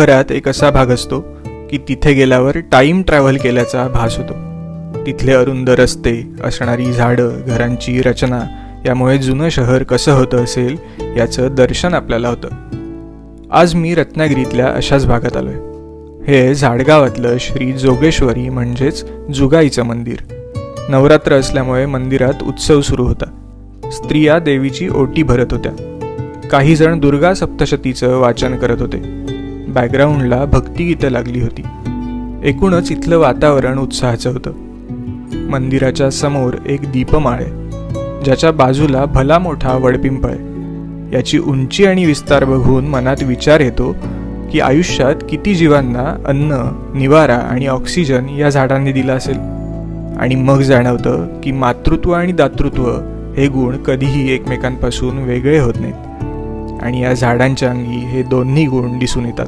घरात एक असा भाग असतो की तिथे गेल्यावर टाइम ट्रॅव्हल केल्याचा भास होतो. तिथले अरुंद रस्ते, असणारी झाडं, घरांची रचना यामुळे जुनं शहर कसं होतं असेल याचं दर्शन आपल्याला होतं. आज मी रत्नागिरीतल्या अशाच भागात आलोय. हे झाडगावातलं श्री जोगेश्वरी म्हणजेच जुगाईचं मंदिर. नवरात्र असल्यामुळे मंदिरात उत्सव सुरू होता. स्त्रिया देवीची ओटी भरत होत्या. काही जण दुर्गा सप्तशतीचं वाचन करत होते. बॅकग्राऊंडला भक्तिगीतं लागली होती. एकूणच इथलं वातावरण उत्साहाचं होतं. मंदिराच्या समोर एक दीपमाळ आहे, ज्याच्या बाजूला भला मोठा वडपिंपळ आहे. याची उंची आणि विस्तार बघून मनात विचार येतो की आयुष्यात किती जीवांना अन्न, निवारा आणि ऑक्सिजन या झाडांनी दिला असेल. आणि मग जाणवतं की मातृत्व आणि दातृत्व हे गुण कधीही एकमेकांपासून वेगळे होत नाहीत आणि या झाडांच्या अंगी हे दोन्ही गुण दिसून येतात.